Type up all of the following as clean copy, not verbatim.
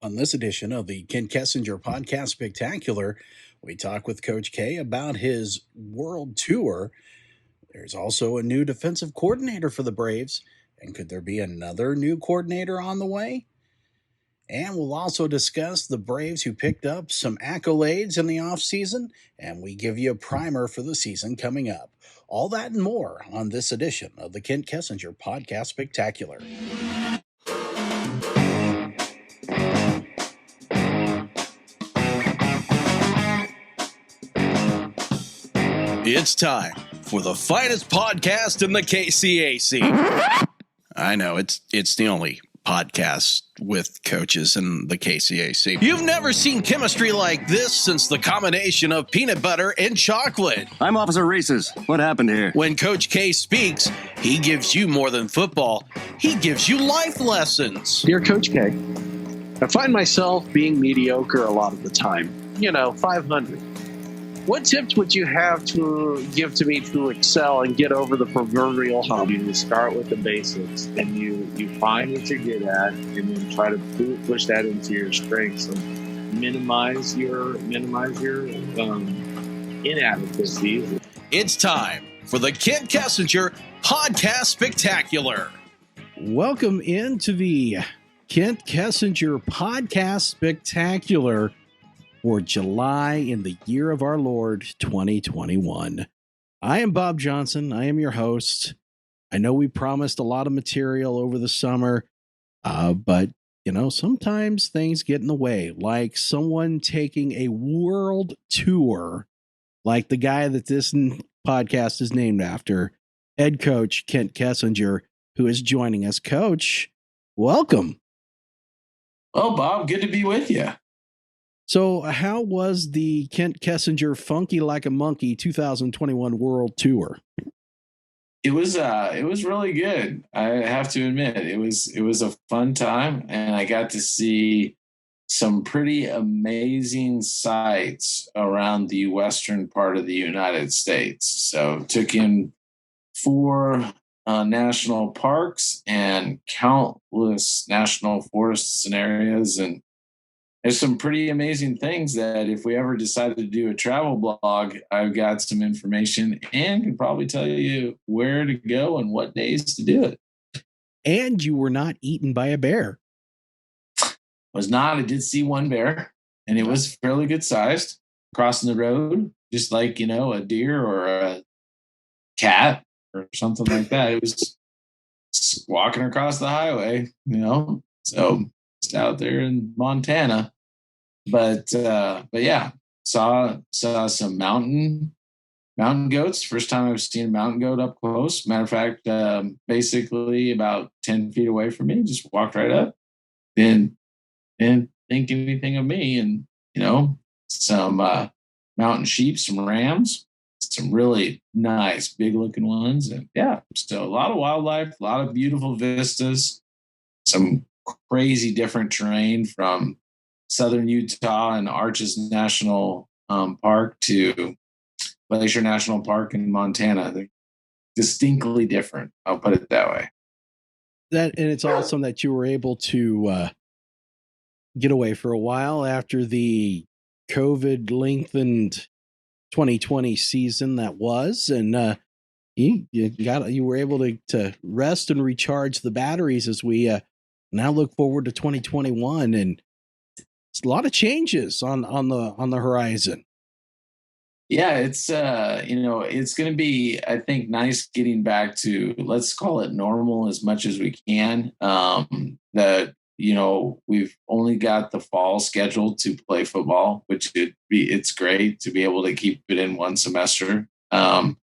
On this edition of the Kent Kessinger Podcast Spectacular, we talk with Coach K about his world tour. There's also a new defensive coordinator for the Braves. And could there be another new coordinator on the way? And we'll also discuss the Braves who picked up some accolades in the offseason, and we give you a primer for the season coming up. All that and more on this edition of the Kent Kessinger Podcast Spectacular. It's time for the finest podcast in the KCAC. I know, it's the only podcast with coaches in the KCAC. You've never seen chemistry like this since the combination of peanut butter and chocolate. I'm Officer Reese's. What happened here? When Coach K speaks, he gives you more than football. He gives you life lessons. Dear Coach K, I find myself being mediocre a lot of the time. 500. What tips would you have to give to me to excel and get over the proverbial hump? You start with the basics, and you find what you're good at, and then try to push that into your strengths and minimize your inadequacies. It's time for the Kent Kessinger Podcast Spectacular. Welcome into the Kent Kessinger Podcast Spectacular for July in the year of our Lord 2021. I am Bob Johnson. I am your host. I know we promised a lot of material over the summer, but sometimes things get in the way, like someone taking a world tour, like the guy that this podcast is named after, head coach Kent Kessinger, who is joining us. Coach, welcome. Oh, Bob, good to be with you. So how was the Kent Kessinger Funky Like a Monkey 2021 World Tour? It was really good. I have to admit, it was a fun time, and I got to see some pretty amazing sights around the western part of the United States. So took in 4 national parks and countless national forests and areas, and there's some pretty amazing things that if we ever decided to do a travel blog, I've got some information and can probably tell you where to go and what days to do it. And you were not eaten by a bear. Was not. I did see one bear, and it was fairly good sized, crossing the road, just like, a deer or a cat or something like that. It was just walking across the highway, so just out there in Montana. But yeah, saw some mountain goats. First time I've seen a mountain goat up close. Matter of fact, basically about 10 feet away from me, just walked right up and didn't think anything of me. And, some mountain sheep, some rams, some really nice big looking ones. And yeah, so a lot of wildlife, a lot of beautiful vistas, some crazy different terrain from southern Utah and Arches National Park to Glacier National Park in Montana. They're distinctly different. I'll put it that way. And it's awesome that you were able to get away for a while after the COVID lengthened 2020 season that was, and you were able to rest and recharge the batteries as we now look forward to 2021, and it's a lot of changes on the horizon. Yeah, it's it's going to be, I think, nice getting back to, let's call it normal as much as we can. We've only got the fall scheduled to play football, which it's great to be able to keep it in one semester. But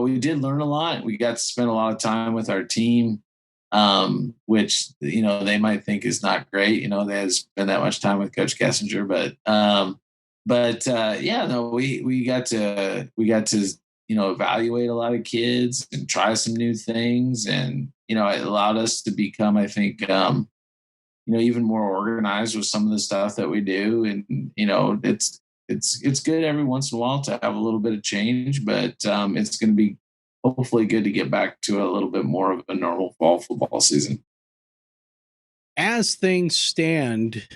we did learn a lot. We got to spend a lot of time with our team. Which, they might think is not great, they had spend that much time with Coach Kessinger, we got to, evaluate a lot of kids and try some new things. And, it allowed us to become, I think, even more organized with some of the stuff that we do. And, it's good every once in a while to have a little bit of change, but it's going to be hopefully good to get back to a little bit more of a normal fall football season. as things stand,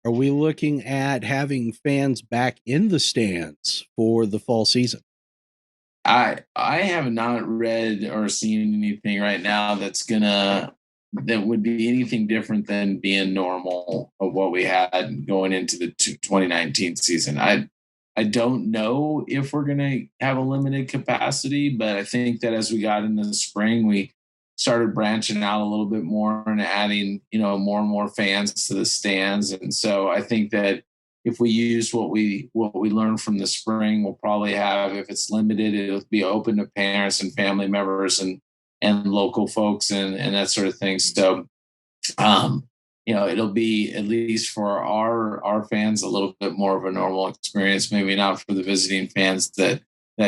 are we looking at having fans back in the stands for the fall season? I have not read or seen anything right now that would be anything different than being normal of what we had going into the 2019 season. I don't know if we're going to have a limited capacity, but I think that as we got into the spring, we started branching out a little bit more and adding, more and more fans to the stands. And so I think that if we use what we learned from the spring, we'll probably have, if it's limited, it'll be open to parents and family members and local folks and that sort of thing. So, it'll be, at least for our fans, a little bit more of a normal experience. Maybe not for the visiting fans that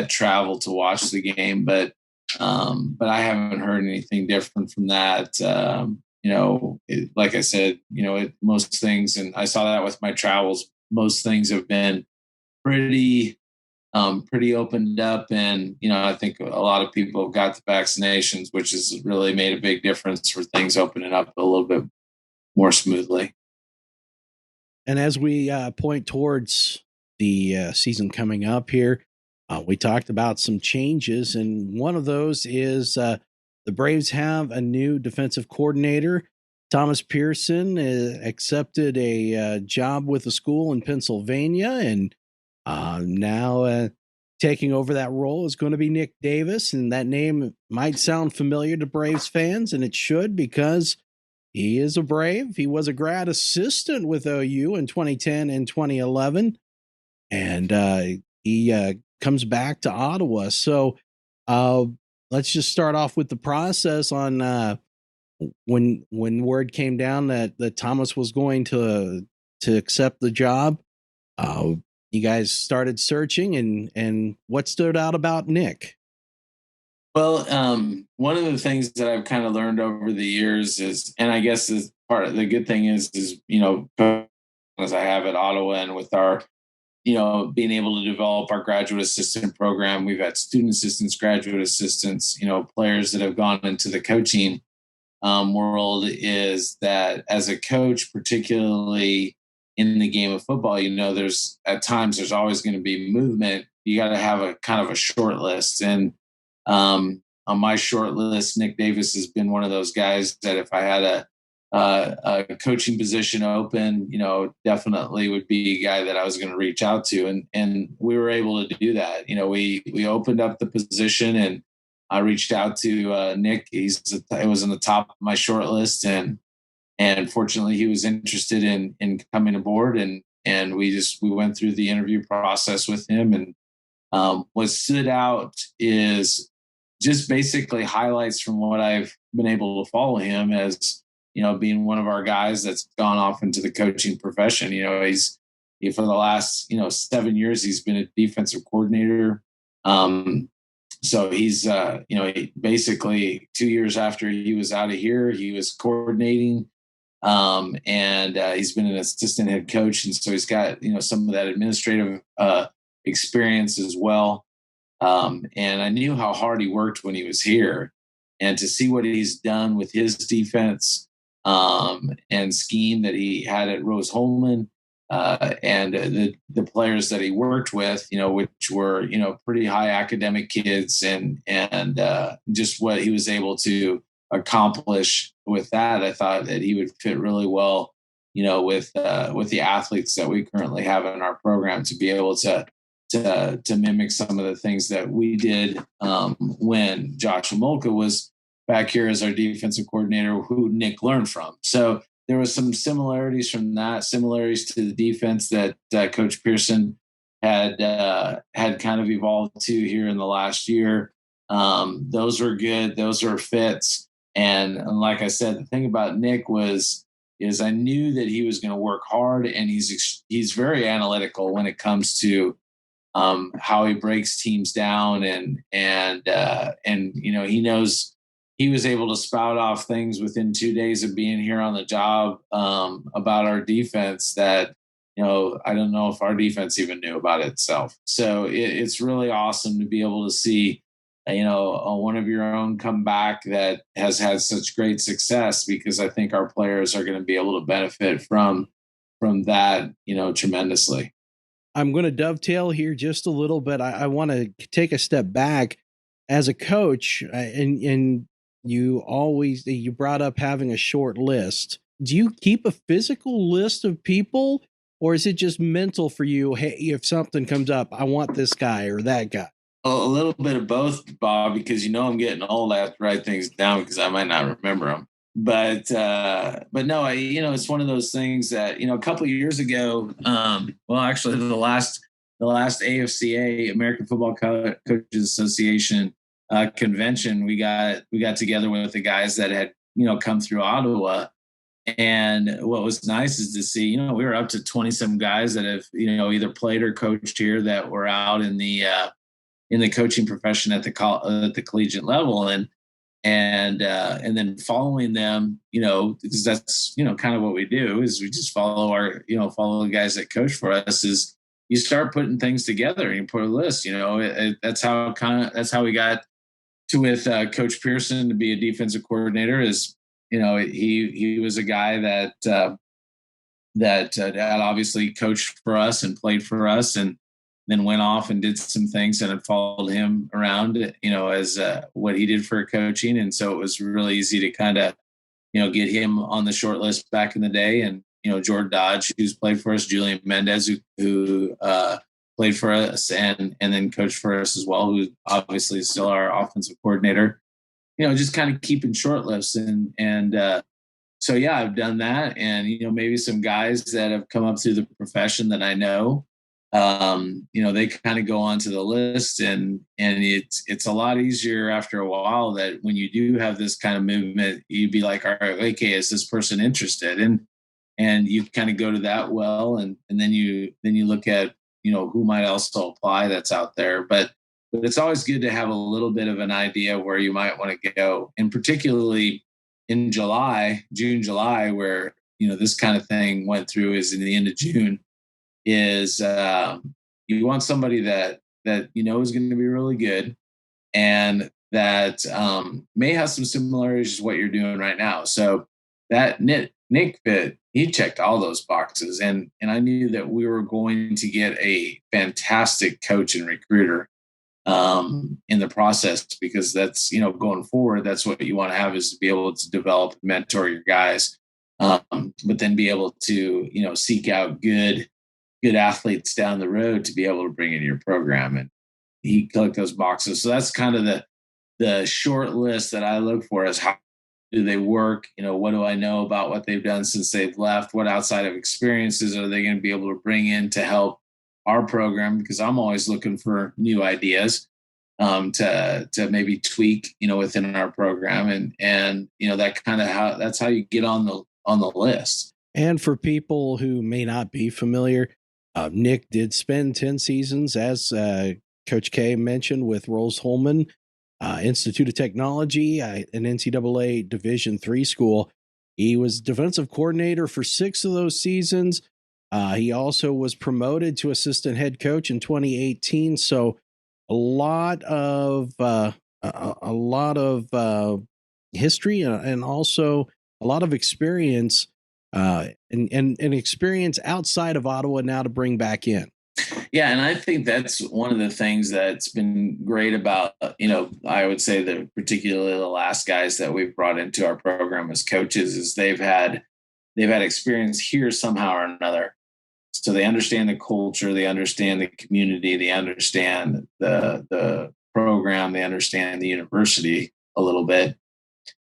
travel to watch the game, but I haven't heard anything different from that. Like I said, most things, and I saw that with my travels, most things have been pretty opened up. And, I think a lot of people have got the vaccinations, which has really made a big difference for things opening up a little bit more smoothly. And as we point towards the season coming up here, we talked about some changes, and one of those is the Braves have a new defensive coordinator. Thomas Pearson accepted a job with a school in Pennsylvania, and now taking over that role is going to be Nick Davis. And that name might sound familiar to Braves fans, and it should, because he is a Brave. He was a grad assistant with OU in 2010 and 2011, and he comes back to Ottawa. So let's just start off with the process on when word came down that Thomas was going to accept the job. You guys started searching, and what stood out about Nick? Well, one of the things that I've kind of learned over the years is, and I guess is part of the good thing is, as I have at Ottawa and with our, being able to develop our graduate assistant program, we've had student assistants, graduate assistants, players that have gone into the coaching world, is that as a coach, particularly in the game of football, there's always going to be movement. You got to have a kind of a short list. And on my short list, Nick Davis has been one of those guys that if I had a coaching position open, definitely would be a guy that I was going to reach out to. And we were able to do that. We opened up the position, and I reached out to Nick. It was on the top of my short list, and fortunately he was interested in coming aboard, and we went through the interview process with him. And what stood out is just basically highlights from what I've been able to follow him as, being one of our guys that's gone off into the coaching profession. For the last, 7 years, he's been a defensive coordinator. So he's, basically 2 years after he was out of here, he was coordinating. And he's been an assistant head coach. And so he's got, some of that administrative experience as well. And I knew how hard he worked when he was here, and to see what he's done with his defense and scheme that he had at Rose-Hulman, and the players that he worked with, which were, pretty high academic kids, and just what he was able to accomplish with that, I thought that he would fit really well, with the athletes that we currently have in our program, to be able to mimic some of the things that we did when Josh Amolka was back here as our defensive coordinator, who Nick learned from. So there was some similarities from that, similarities to the defense that Coach Pearson had kind of evolved to here in the last year. Those were good. Those were fits. And like I said, the thing about Nick is I knew that he was going to work hard, and he's very analytical when it comes to how he breaks teams down, and he knows. He was able to spout off things within 2 days of being here on the job about our defense that, I don't know if our defense even knew about itself. So it's really awesome to be able to see one of your own come back that has had such great success, because I think our players are going to be able to benefit from that, tremendously. I'm going to dovetail here just a little bit. I want to take a step back as a coach, and you brought up having a short list. Do you keep a physical list of people, or is it just mental for you? Hey, if something comes up, I want this guy or that guy. A little bit of both, Bob, because I'm getting old. I have to write things down because I might not remember them. But no, it's one of those things that, a couple of years ago, actually the last AFCA, American Football Coaches Association convention, we got together with the guys that had, come through Ottawa. And what was nice is to see, we were up to 20-some guys that have, either played or coached here, that were out in the coaching profession at the collegiate level, and then following them, because that's, kind of what we do, is we just follow the guys that coach for us. Is you start putting things together and you put a list. That's how we got to with Coach Pearson to be a defensive coordinator. Is he was a guy that had obviously coached for us and played for us, and then went off and did some things, and had followed him around, as what he did for coaching. And so it was really easy to kind of, get him on the short list back in the day. And, Jordan Dodge, who's played for us, Julian Mendez, who played for us and then coached for us as well, who obviously is still our offensive coordinator, just kind of keeping short lists. So, yeah, I've done that. And, maybe some guys that have come up through the profession that I know, they kind of go onto the list, and it's a lot easier after a while that when you do have this kind of movement, you'd be like, all right, okay, is this person interested? And you kind of go to that well, and then you look at, who might also apply that's out there. But it's always good to have a little bit of an idea where you might want to go. And particularly in June, July, where, this kind of thing went through, is in the end of June, is you want somebody that is going to be really good, and that may have some similarities to what you're doing right now. So that Nick fit, he checked all those boxes, and I knew that we were going to get a fantastic coach and recruiter in the process, because that's, going forward, that's what you want to have, is to be able to develop and mentor your guys, but then be able to, seek out good athletes down the road to be able to bring in your program. And he clicked those boxes. So that's kind of the short list that I look for, is how do they work? What do I know about what they've done since they've left? What outside of experiences are they going to be able to bring in to help our program? Because I'm always looking for new ideas to maybe tweak, within our program. And that's how you get on the list. And for people who may not be familiar, Nick did spend 10 seasons, as Coach K mentioned, with Rose-Hulman Institute of Technology, an NCAA Division III school. He was defensive coordinator for 6 of those seasons. He also was promoted to assistant head coach in 2018. So a lot of history and also a lot of experience. And experience outside of Ottawa now to bring back in. Yeah, and I think that's one of the things that's been great about, I would say that particularly the last guys that we've brought into our program as coaches, is they've had experience here somehow or another. So they understand the culture, they understand the community, they understand the program, they understand the university a little bit.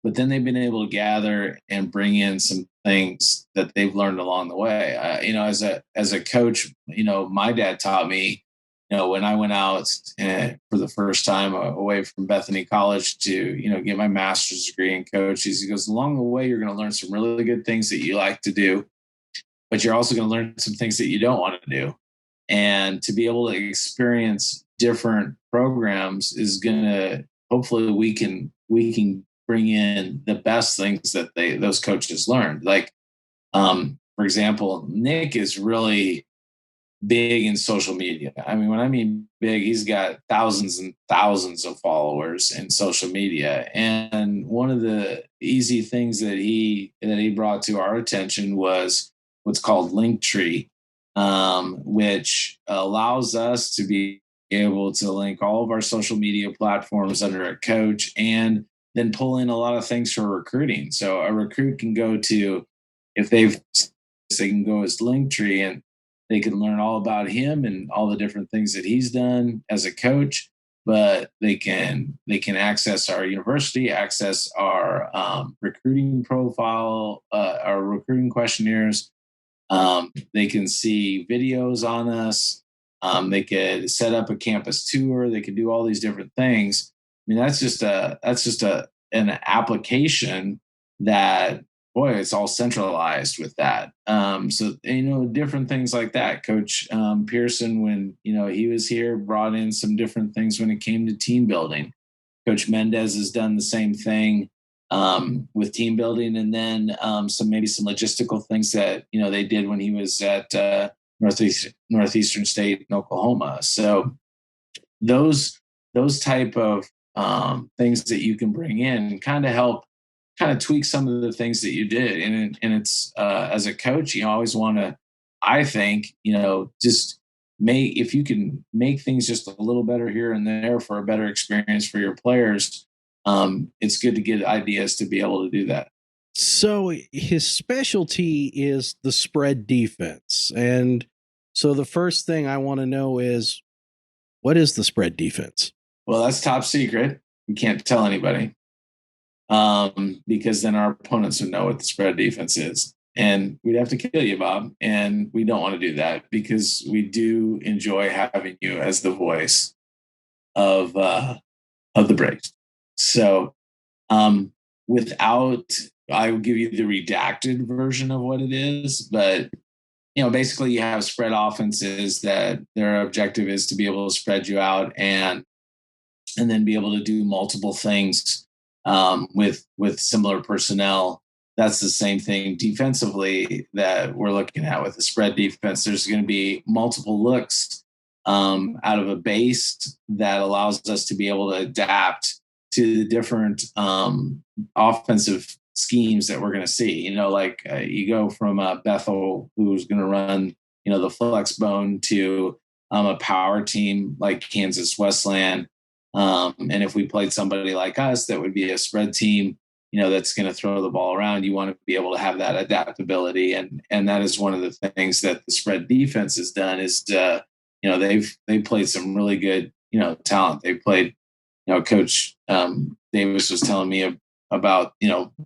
But then they've been able to gather and bring in some things that they've learned along the way. As a coach, my dad taught me, when I went out for the first time away from Bethany College to, get my master's degree in coaching, he goes, along the way, you're going to learn some really good things that you like to do, but you're also going to learn some things that you don't want to do. And to be able to experience different programs is going to, hopefully we can bring in the best things that those coaches learned. Like, for example, Nick is really big in social media. I mean, when I mean big, he's got thousands and thousands of followers in social media. And one of the easy things that he brought to our attention was what's called Linktree, which allows us to be able to link all of our social media platforms under a coach and then pull in a lot of things for recruiting. So a recruit can go to, if they can go as Linktree and they can learn all about him and all the different things that he's done as a coach, but they can access our university, access our recruiting profile, our recruiting questionnaires. They can see videos on us. They could set up a campus tour. They could do all these different things. I mean, that's just an application that, boy, it's all centralized with that. So, different things like that. Coach Pearson, when, he was here, brought in some different things when it came to team building. Coach Mendez has done the same thing with team building. And then some logistical things that, they did when he was at Northeastern State in Oklahoma. So those type of things that you can bring in kind of help tweak some of the things that you did. And it's as a coach, you always want to, I think, just if you can make things just a little better here and there for a better experience for your players, it's good to get ideas to be able to do that. So his specialty is the spread defense. And so the first thing I want to know is, what is the spread defense? Well, that's top secret. We can't tell anybody because then our opponents would know what the spread defense is. And we'd have to kill you, Bob. And we don't want to do that because we do enjoy having you as the voice of the Braves. So I will give you the redacted version of what it is, but basically you have spread offenses that their objective is to be able to spread you out and then be able to do multiple things with similar personnel. That's the same thing defensively that we're looking at with the spread defense. There's going to be multiple looks out of a base that allows us to be able to adapt to the different offensive schemes that we're going to see. You go from Bethel, who's going to run, the flex bone, to a power team like Kansas Westland. And if we played somebody like us, that would be a spread team, that's going to throw the ball around. You want to be able to have that adaptability. And that is one of the things that the spread defense has done is, they've played some really good, talent. They played, Coach Davis was telling me about,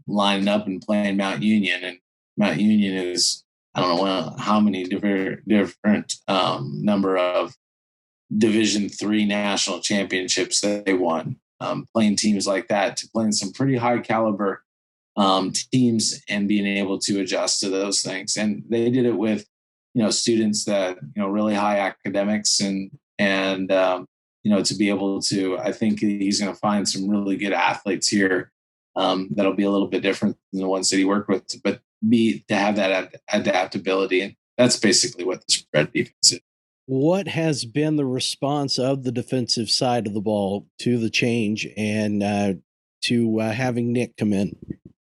lining up and playing Mount Union, and Mount Union is, I don't know how many different number of Division III national championships that they won, playing teams like that, to playing some pretty high caliber teams and being able to adjust to those things. And they did it with, students that, really high academics and to be able to, I think he's going to find some really good athletes here that'll be a little bit different than the ones that he worked with, but to have that adaptability. And that's basically what the spread defense is. What has been the response of the defensive side of the ball to the change and to having Nick come in?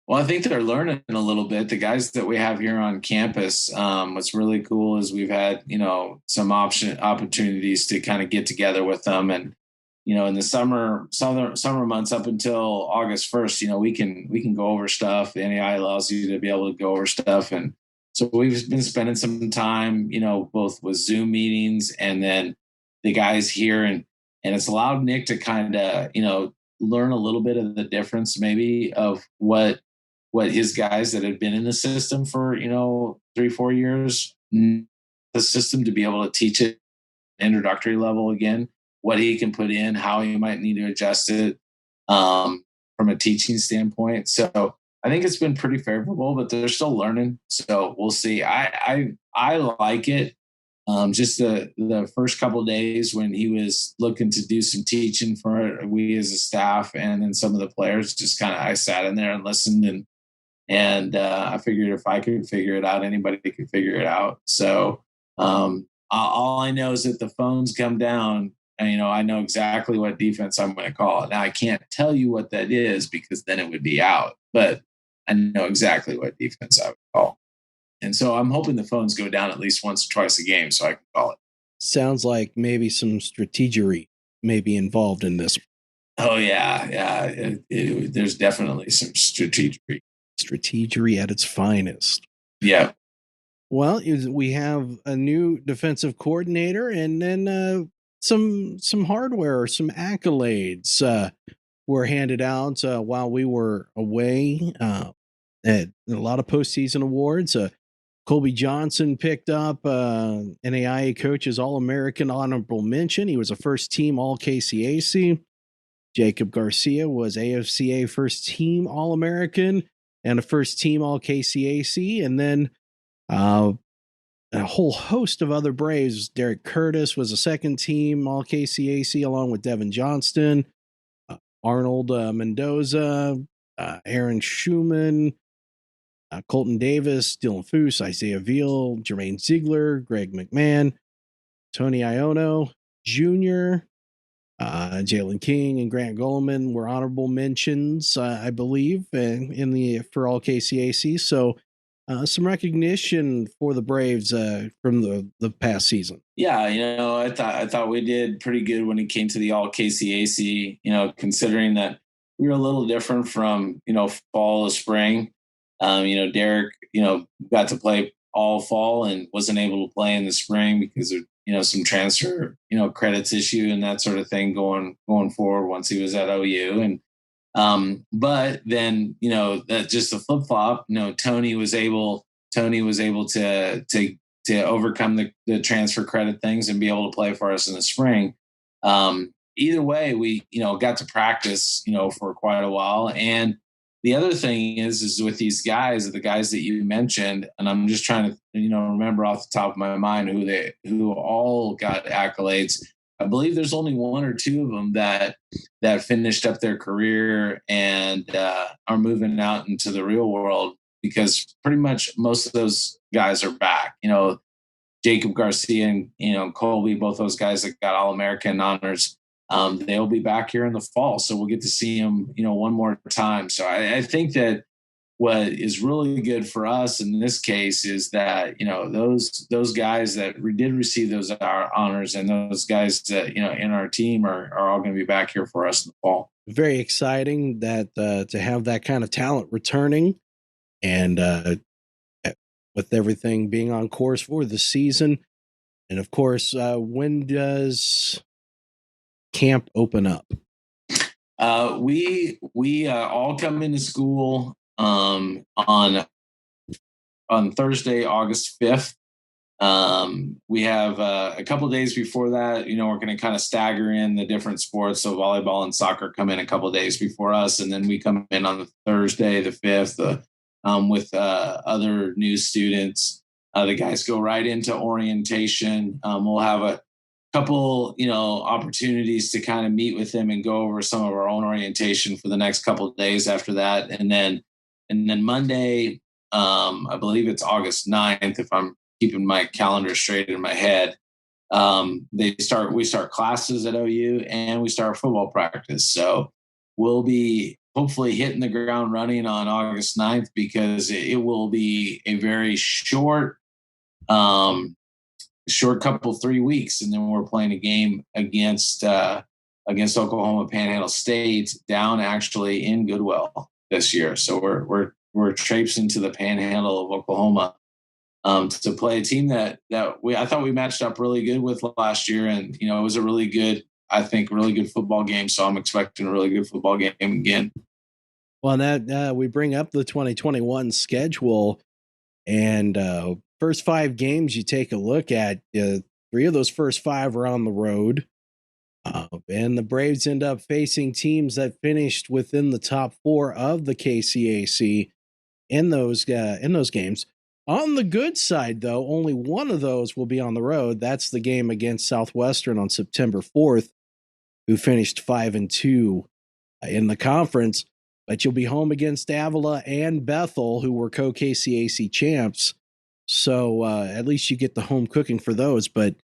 Well, I think they're learning a little bit. The guys that we have here on campus, what's really cool is we've had, some opportunities to kind of get together with them. And, in the summer months up until August 1st, we can go over stuff. The NAI allows you to be able to go over stuff. And so we've been spending some time, both with Zoom meetings and then the guys here. And it's allowed Nick to kind of, learn a little bit of the difference maybe of what his guys that had been in the system for, 3-4 years, the system, to be able to teach it introductory level again, what he can put in, how he might need to adjust it from a teaching standpoint. So I think it's been pretty favorable, but they're still learning. So we'll see. I like it. Just the first couple of days when he was looking to do some teaching for we as a staff, and then some of the players, just kind of, I sat in there and listened, and I figured if I could figure it out, anybody could figure it out. So all I know is that the phones come down, and I know exactly what defense I'm going to call. Now I can't tell you what that is because then it would be out, but I know exactly what defense I would call. And so I'm hoping the phones go down at least once or twice a game so I can call it. Sounds like maybe some strategery may be involved in this. Oh, yeah. There's definitely some strategery. Strategery at its finest. Yeah. Well, we have a new defensive coordinator, and then some hardware, some accolades were handed out while we were away. At a lot of postseason awards. Colby Johnson picked up NAIA Coach's All-American Honorable Mention. He was a first-team All-KCAC. Jacob Garcia was AFCA first-team All-American and a first-team All-KCAC. And then a whole host of other Braves. Derek Curtis was a second-team All-KCAC along with Devin Johnston, Arnold Mendoza, Aaron Schumann, Colton Davis, Dylan Foose, Isaiah Veal, Jermaine Ziegler, Greg McMahon, Tony Iono Jr., Jalen King, and Grant Goleman were honorable mentions, I believe, for all KCAC. So some recognition for the Braves from the past season. Yeah, I thought we did pretty good when it came to the all KCAC. Considering that we were a little different from fall to spring. Derek, got to play all fall and wasn't able to play in the spring because of, some transfer, credits issue and that sort of thing going forward once he was at OU. And, but then, that just a flip flop, Tony was able to overcome the transfer credit things and be able to play for us in the spring. Either way, we, got to practice, for quite a while. And the other thing is with these guys, the guys that you mentioned, and I'm just trying to, remember off the top of my mind who all got accolades. I believe there's only one or two of them that finished up their career and are moving out into the real world, because pretty much most of those guys are back. Jacob Garcia and Colby, both those guys that got All-American honors. They'll be back here in the fall, so we'll get to see them, one more time. So I think that what is really good for us in this case is that, those guys that did receive those honors and those guys that, in our team are all going to be back here for us in the fall. Very exciting that to have that kind of talent returning, and with everything being on course for the season. And of course, when does camp open up? We all come into school on Thursday, August 5th. We have a couple of days before that. We're going to kind of stagger in the different sports. So volleyball and soccer come in a couple of days before us, and then we come in on the Thursday, the 5th, with other new students. The guys go right into orientation. We'll have a couple, opportunities to kind of meet with them and go over some of our own orientation for the next couple of days after that. And then Monday, I believe it's August 9th, if I'm keeping my calendar straight in my head. We start classes at OU and we start football practice. So we'll be hopefully hitting the ground running on August 9th, because it will be a very short couple 3 weeks, and then we're playing a game against Oklahoma Panhandle State down actually in Goodwell this year. So we're traipsing to the Panhandle of Oklahoma to play a team that I thought we matched up really good with last year, and it was a really good football game. So I'm expecting a really good football game again. Well, that we bring up the 2021 schedule, and first 5 games you take a look at, 3 of those first 5 are on the road. And the Braves end up facing teams that finished within the top 4 of the KCAC in those games. On the good side, though, only one of those will be on the road. That's the game against Southwestern on September 4th, who finished 5-2 in the conference. But you'll be home against Avila and Bethel, who were co-KCAC champs. So at least you get the home cooking for those. But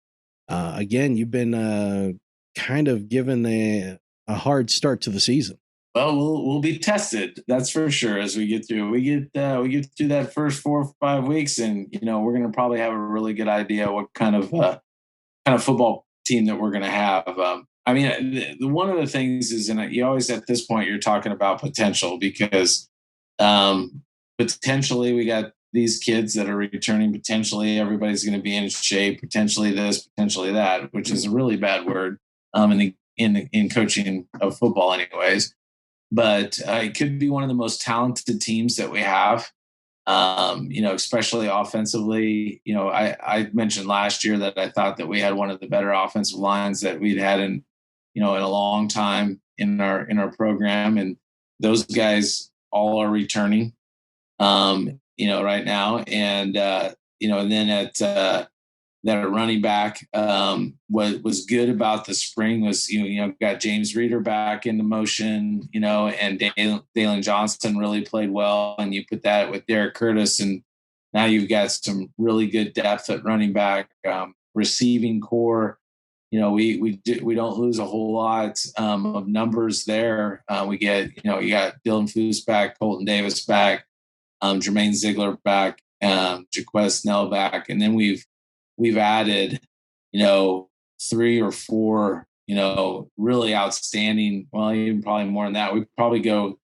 again, you've been kind of given a hard start to the season. Well, we'll be tested. That's for sure. As we get through, we get through that first 4 or 5 weeks, and we're going to probably have a really good idea what kind of football team that we're going to have. One of the things is, and you always at this point you're talking about potential, because potentially we got these kids that are returning. Potentially everybody's going to be in shape. Potentially this, potentially that, which is a really bad word in coaching of football, anyways. But it could be one of the most talented teams that we have, especially offensively. I mentioned last year that I thought that we had one of the better offensive lines that we'd had in a long time in our program. And those guys all are returning, right now. And, and then at that running back, what was good about the spring was, got James Reeder back into motion, and Dalen Johnson really played well. And you put that with Derek Curtis, and now you've got some really good depth at running back, receiving core. We don't lose a whole lot of numbers there. We get, you got Dylan Foose back, Colton Davis back, Jermaine Ziegler back, Jaquez Snell back. And then we've added, 3 or 4, really outstanding. Well, even probably more than that. We probably go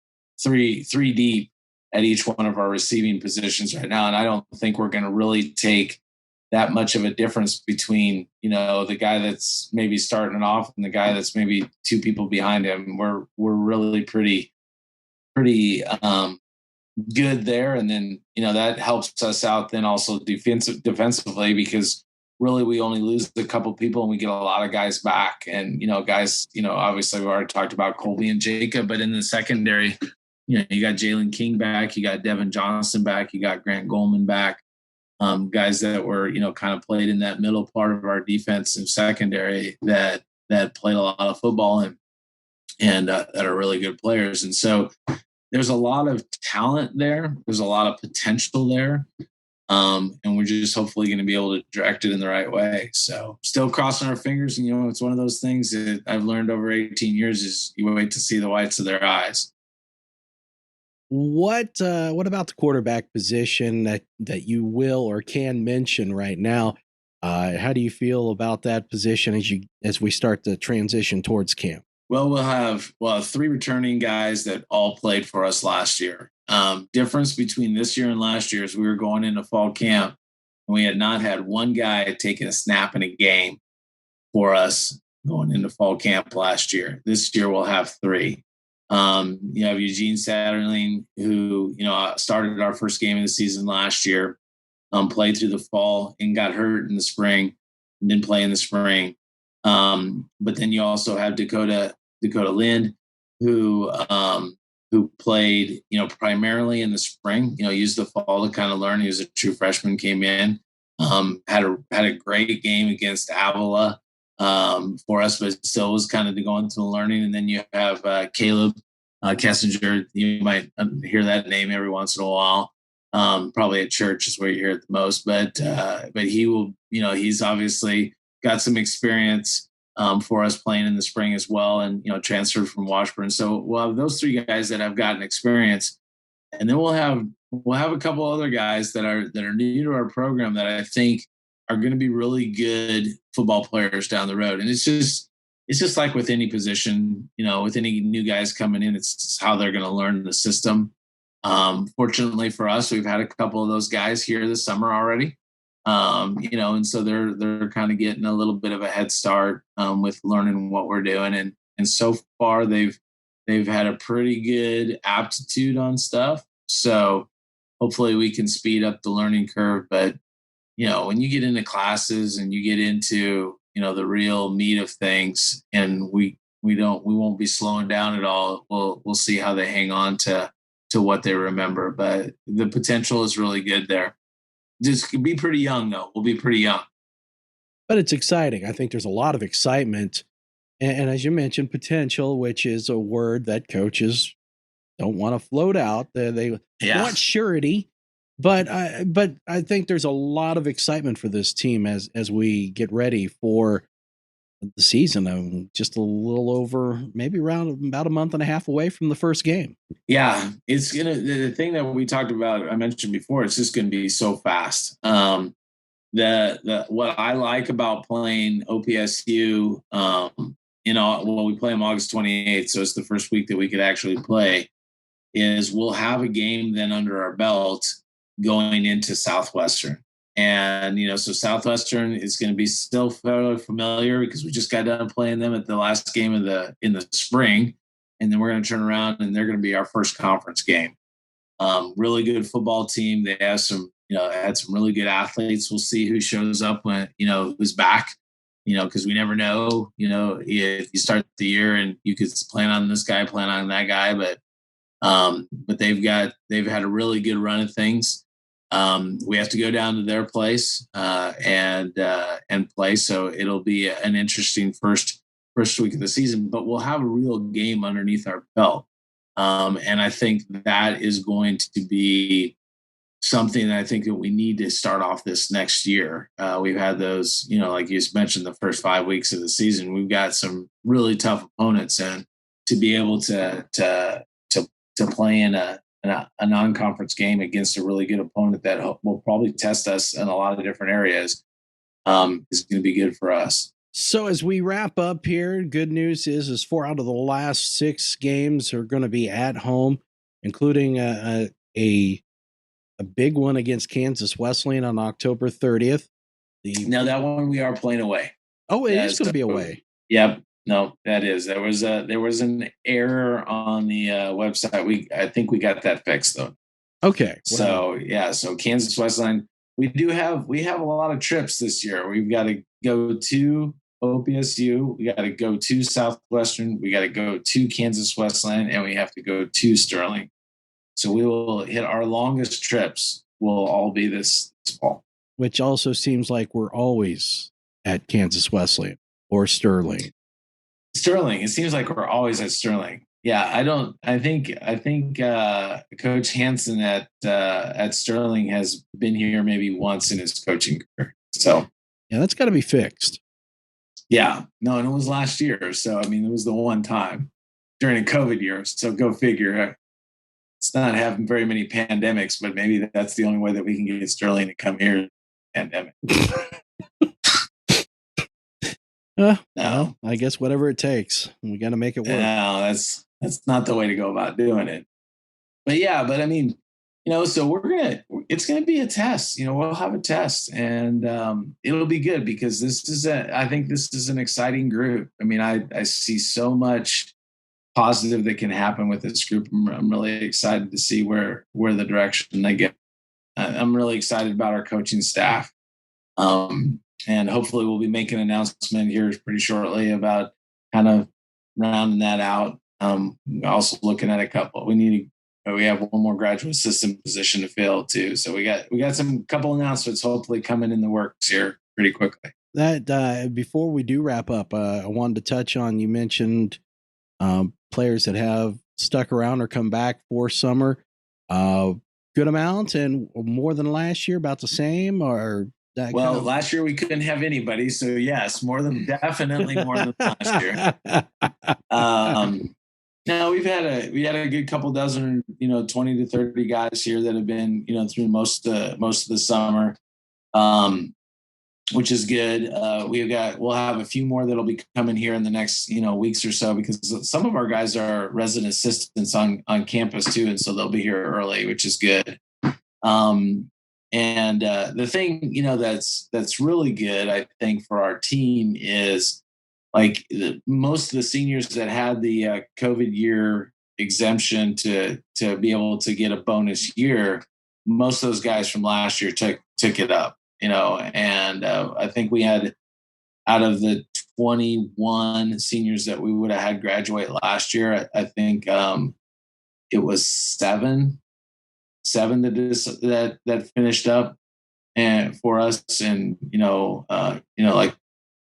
three deep at each one of our receiving positions right now. And I don't think we're going to really take that much of a difference between, the guy that's maybe starting off and the guy that's maybe 2 people behind him. We're really pretty good there. And then, that helps us out then also defensively, because really we only lose a couple people and we get a lot of guys back. And, guys, obviously we already talked about Colby and Jacob, but in the secondary, you got Jalen King back, you got Devin Johnson back, you got Grant Goldman back, guys that were, kind of played in that middle part of our defensive secondary that played a lot of football and that are really good players. And so there's a lot of talent there. There's a lot of potential there. And we're just hopefully going to be able to direct it in the right way. So still crossing our fingers. And, it's one of those things that I've learned over 18 years is you wait to see the whites of their eyes. What about the quarterback position that you will or can mention right now? How do you feel about that position as we start to transition towards camp? Well, we'll have 3 returning guys that all played for us last year. Difference between this year and last year is we were going into fall camp and we had not had one guy taking a snap in a game for us going into fall camp last year. This year we'll have 3. You have Eugene Satterling, who, started our first game of the season last year, played through the fall and got hurt in the spring and didn't play in the spring. But then you also have Dakota Lind, who played, primarily in the spring, used the fall to kind of learn. He was a true freshman, came in, had a great game against Avila for us, but still was kind of going through the learning. And then you have Caleb Kessinger. You might hear that name every once in a while. Probably at church is where you hear it the most, but he will, he's obviously got some experience for us playing in the spring as well, and transferred from Washburn. So we'll have those 3 guys that have gotten experience, and then we'll have a couple other guys that are new to our program that I think are going to be really good football players down the road. And it's just like with any position, with any new guys coming in, it's how they're going to learn the system. Fortunately for us, we've had a couple of those guys here this summer already. And so they're kind of getting a little bit of a head start with learning what we're doing. And so far they've had a pretty good aptitude on stuff. So hopefully we can speed up the learning curve. But, when you get into classes and you get into, the real meat of things, and we won't be slowing down at all. We'll see how they hang on to what they remember, but the potential is really good there. Just be pretty young, though. We'll be pretty young. But it's exciting. I think there's a lot of excitement. And as you mentioned, potential, which is a word that coaches don't want to float out. They want surety. But I think there's a lot of excitement for this team as we get ready for the season. Just a little over, maybe around about a month and a half away from the first game. Yeah, it's the thing that we talked about, I mentioned before, it's just gonna be so fast. The what I like about playing OPSU, we play them August 28th, so it's the first week that we could actually play, is we'll have a game then under our belt going into Southwestern. And, so Southwestern is going to be still fairly familiar because we just got done playing them at the last game in the spring. And then we're going to turn around and they're going to be our first conference game. Really good football team. They have had some really good athletes. We'll see who shows up when, who's back, because we never know, if you start the year and you could plan on this guy, plan on that guy, but they've had a really good run of things. We have to go down to their place and play. So it'll be an interesting first week of the season, but we'll have a real game underneath our belt. And I think that is going to be something that I think that we need to start off this next year. We've had those, like you mentioned, the first 5 weeks of the season, we've got some really tough opponents, and to be able to play in a non-conference game against a really good opponent that will probably test us in a lot of different areas is going to be good for us. So as we wrap up here, good news is 4 out of the last 6 games are going to be at home, including a big one against Kansas Wesleyan on October 30th. Now that one we are playing away. Oh, it is going to be away. Yep. No, that is. There was an error on the website. I think we got that fixed though. Okay. So so Kansas Wesleyan, we have a lot of trips this year. We've got to go to OPSU, we got to go to Southwestern, we got to go to Kansas Wesleyan, and we have to go to Sterling. So we will hit our longest trips. Will all be this fall. Which also seems like we're always at Kansas Wesleyan or Sterling. Sterling. It seems like we're always at Sterling. Yeah, I think Coach Hansen at Sterling has been here maybe once in his coaching career. So yeah, that's got to be fixed. Yeah, no, and it was last year. So I mean, it was the one time during a COVID year. So go figure. It's not having very many pandemics, but maybe that's the only way that we can get Sterling to come here. Pandemic. No, I guess whatever it takes. We got to make it work. No, that's not the way to go about doing it. But I mean, so it's going to be a test. We'll have a test, and it'll be good because I think this is an exciting group. I mean, I see so much positive that can happen with this group. I'm really excited to see where the direction they get. I'm really excited about our coaching staff. And hopefully we'll be making an announcement here pretty shortly about kind of rounding that out. Also looking at a couple. We have one more graduate assistant position to fill too. So we got some couple announcements hopefully coming in the works here pretty quickly. That before we do wrap up, I wanted to touch on, you mentioned players that have stuck around or come back for summer. Good amount and more than last year, about the same, or last year we couldn't have anybody, so yes, definitely more than last year. Now we had a good couple dozen, 20 to 30 guys here that have been, through most of the summer, which is good. We'll have a few more that'll be coming here in the next, weeks or so, because some of our guys are resident assistants on campus too, and so they'll be here early, which is good. And the thing, that's really good, I think, for our team is like most of the seniors that had the COVID year exemption to be able to get a bonus year, most of those guys from last year took it up, and I think we had, out of the 21 seniors that we would have had graduate last year, I think it was seven that finished up and for us, and like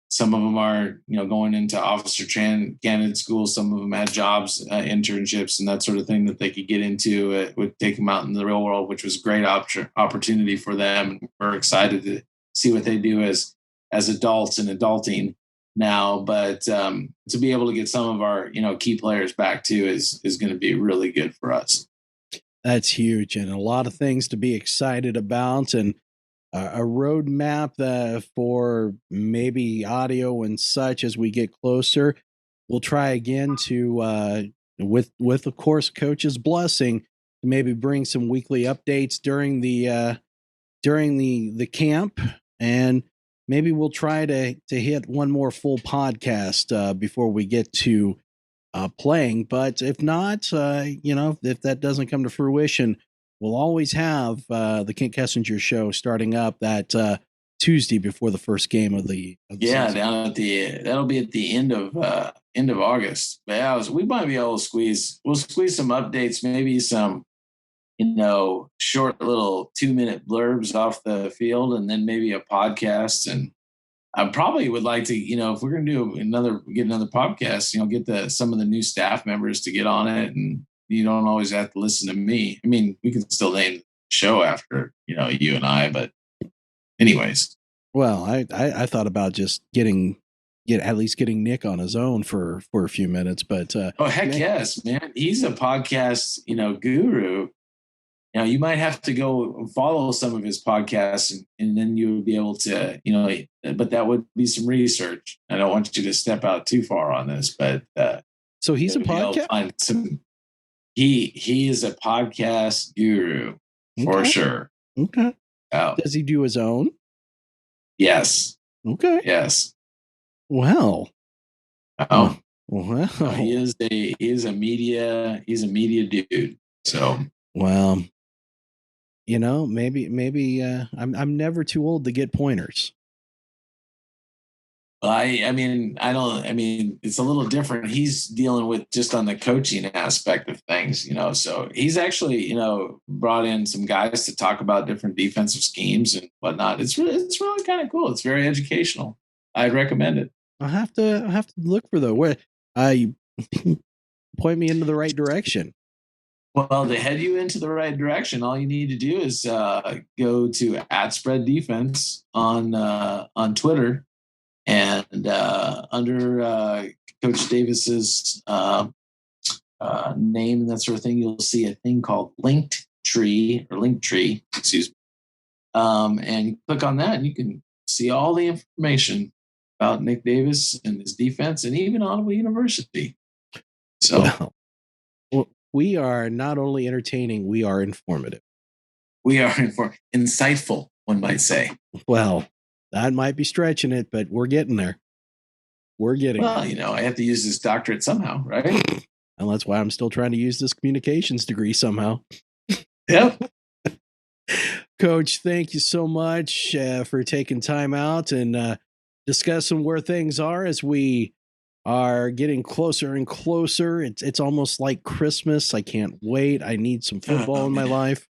Some of them are, going into officer candidate school. Some of them had jobs, internships, and that sort of thing that they could get into. It would take them out in the real world, which was a great opportunity for them. We're excited to see what they do as adults and adulting now. But to be able to get some of our, key players back too is going to be really good for us. That's huge, and a lot of things to be excited about, and a roadmap for maybe audio and such as we get closer. We'll try again to, with of course, Coach's blessing, maybe bring some weekly updates during the camp, and maybe we'll try to hit one more full podcast before we get to playing. But if not, if that doesn't come to fruition, we'll always have the Kent Kessinger show starting up that Tuesday before the first game of the season. Down that'll be at the end of August. But yeah, we might be able to squeeze some updates, maybe some short little 2-minute blurbs off the field, and then maybe a podcast. And I probably would like to, if we're going to get another podcast, get some of the new staff members to get on it, and you don't always have to listen to me. I mean, we can still name the show after, you and I, but anyways. Well, I thought about just getting Nick on his own for a few minutes, but yes, man. He's a podcast, guru. Now you might have to go follow some of his podcasts, and then you would be able to, but that would be some research. I don't want you to step out too far on this, but so he's a podcast. He is a podcast guru for sure. Okay. Does he do his own? Yes. Okay. Yes. Well. Oh. Well. He's a media dude. So. Well. Maybe I'm never too old to get pointers. It's a little different. He's dealing with just on the coaching aspect of things, so he's actually, brought in some guys to talk about different defensive schemes and whatnot. It's really kind of cool. It's very educational. I'd recommend it. I'll have to look for where point me into the right direction. Well, to head you into the right direction, all you need to do is go to @SpreadDefense on Twitter. And under Coach Davis's name and that sort of thing, you'll see a thing called Linktree, excuse me. And you click on that, and you can see all the information about Nick Davis and his defense, and even Ottawa University. So, well, we are not only entertaining, we are informative. We are insightful, one might say. Well. That might be stretching it, but we're getting there. Well, I have to use this doctorate somehow, right? And that's why I'm still trying to use this communications degree somehow. Yep. Coach, thank you so much for taking time out and discussing where things are as we are getting closer and closer. It's almost like Christmas. I can't wait. I need some football in my life.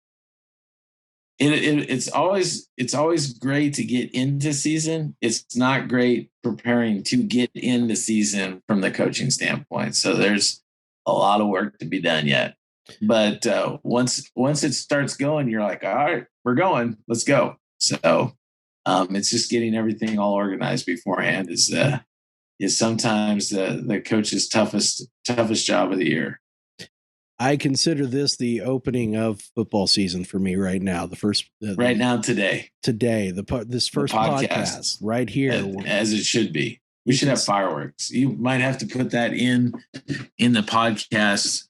It's always great to get into season. It's not great preparing to get into season from the coaching standpoint. So there's a lot of work to be done yet. But once it starts going, you're like, all right, we're going. Let's go. So it's just getting everything all organized beforehand is sometimes the coach's toughest job of the year. I consider this the opening of football season for me right now. The first today, this first podcast right here, as it should be. We should have fireworks. You might have to put that in the podcast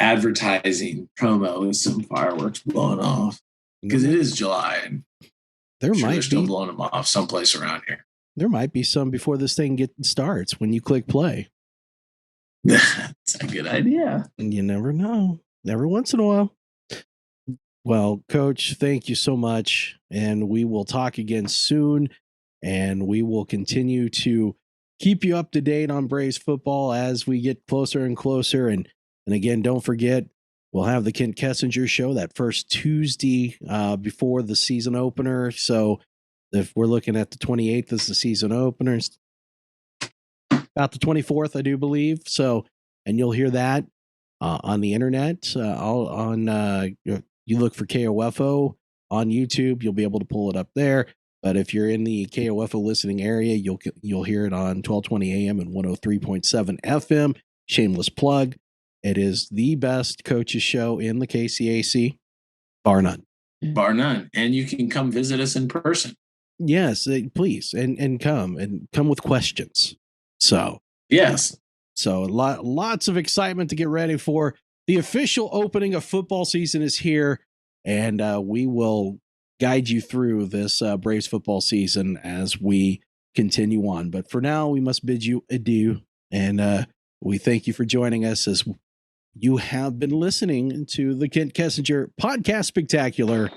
advertising promo with some fireworks blowing off because it is July and they're still blowing them off someplace around here. There might be some before this thing starts when you click play. That's a good idea. You never know. Every once in a while. Well, Coach, thank you so much. And we will talk again soon. And we will continue to keep you up to date on Braves football as we get closer and closer. And again, don't forget, we'll have the Kent Kessinger show that first Tuesday before the season opener. So If we're looking at the 28th as the season openers, about the 24th, I do believe. So, and you'll hear that on the internet. You look for KOFO on YouTube, you'll be able to pull it up there. But if you're in the KOFO listening area, you'll hear it on 1220 AM and 103.7 FM. Shameless plug. It is the best coaches show in the KCAC, bar none. Bar none. And you can come visit us in person. Yes, please, and come with questions. So yes, so lots of excitement to get ready for. The official opening of football season is here, and we will guide you through this Braves football season as we continue on. But for now, we must bid you adieu, and we thank you for joining us as you have been listening to the Kent Kessinger Podcast Spectacular.